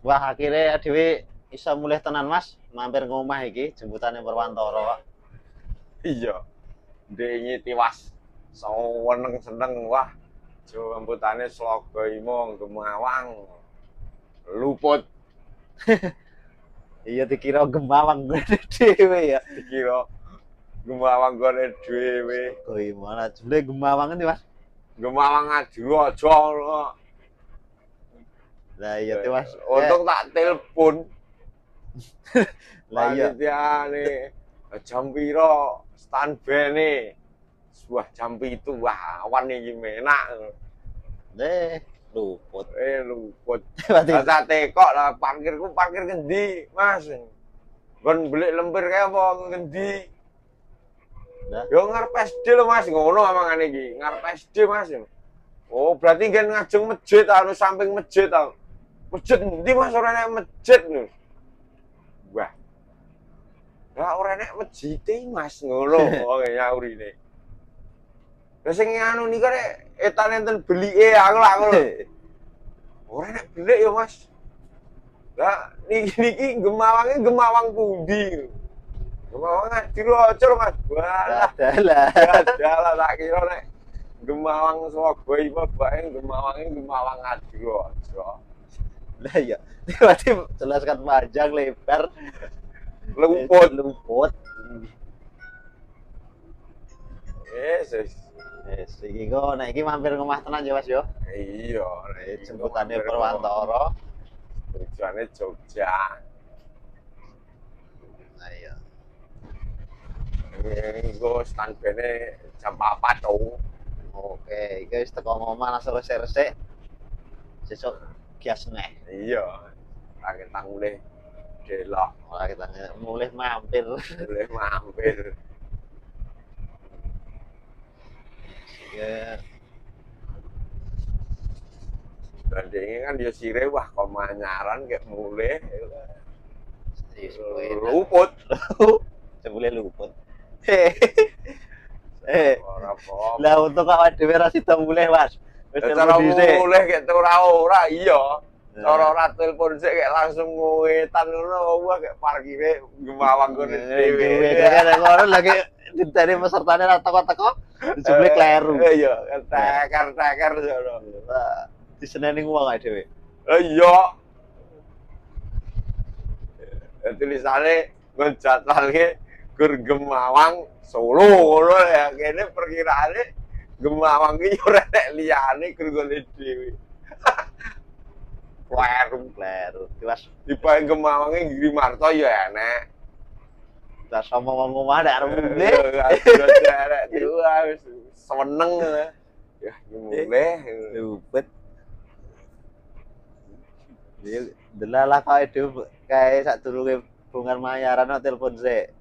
Wah, akhirnya dhewe iso mulih tenan, Mas. Mampir ke omah iki jemputane Purwantara kok. Iya. Dengi tiwas. Seneng seneng wah. Jemputane Slogo Imo Gemawang. Luput Iya dikira Gemawang dhewe ya. dikira Gemawang gone dhewe. Gimana jebule Gemawang endi, Mas? Gemawang Adiwaja ngono. Lah iya tuh, Mas. Untung tak telepon. Lah iya. Panitiane jam piro standby-ne? Wah, jam 7. Wah, awan iki menak. Luput. Luput. Berarti Tak tekok lah parkirku parkir ngendi, Mas? Gon beli lempir kae apa ngendi? Nah. Yo ngarep SD lho, Mas. Ngono omongane iki. Ngarep SD, Mas. Oh, berarti kan ngajeng masjid anu samping masjid ta. Masjid endi, Mas? Ora nek masjid lho. Wah. Lah ora nek masjid Mas ngono wong nyaurine. Lah sing anu niku nek etan enten belike aku lak ngono. Ora nek belik ya, Mas. Lah niki Gemawange Gemawang pundi? Gemawang Adiwaja lho, Mas. Walah, adalah. adalah tak kira nek Gemawang Slogo Imo bae Gemawange Gemawang Adiwaja. Lah iya. Berarti jelaskan panjang lebar. Luput. Yes. Wis iki kok nek iki mampir ke omah tenan ya, Mas yo. Iya, Jemputane Purwantara. tujuane Jogja. Nah iya. Engko standby-ne jam 4 tuh. Oke, iki wis teko omah langsung resik-resik. Sesuk kias neh. Iya. Tak mulih delok, Ora kita mulih mampir. mulih mampir. Ya, Bandingnya kan dia sire wah kemanyaran kayak mulih sepuluh luput. Sebule luput. Ora apa. Lah untuk awak dhewe ra sida mulih, Mas. Wis Cara telepon dhisik. mulih kayak ora iya. Cara ora telepon sik kayak langsung ngewetan ngono wah kayak parkire Gemawang gone dhewe. Kan ngono lagi diteri pesertane ra teko-teko, jebule kleru. Iya, teker ngono. Diseneni wong ae dhewe. Iya. Tulisane ngejadwalke Gur Gemawang Solo ngono ya. Kene perkiraane Gemawang iki ora nek liyane gur gone dhewe. Kleru. Tiwas Dipae Gemawange Girimarto ya enek. lah sama wong omah nek arep mulih. Wis seneng ya mulih. Luput. Dia delalah kae dhewe kae sadurunge bungar mayaran kok telepon sik.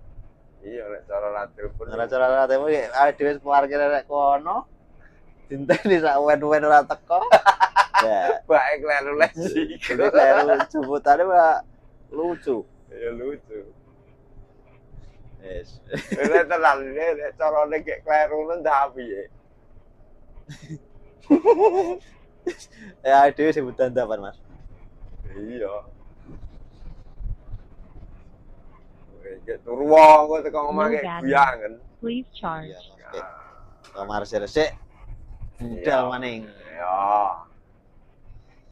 Iya nek cara ra telepon. Ora cara telepon awake dhewe parkir nek kono. Dinteni sak wen-wen ora teko. Ya, Baik kleru lagi. ini kayak jemputane malah lucu. Ya lucu. Yes. Nek tenan nek carane kayak kleru ndak piye. Ya dhewe sing dandapan, Mas. Iya. Kayak turu wong kok teko ngomong kayak guyangen. Please charge. Iya, Mas. Kamar resik-resik. Budal maning. Ya.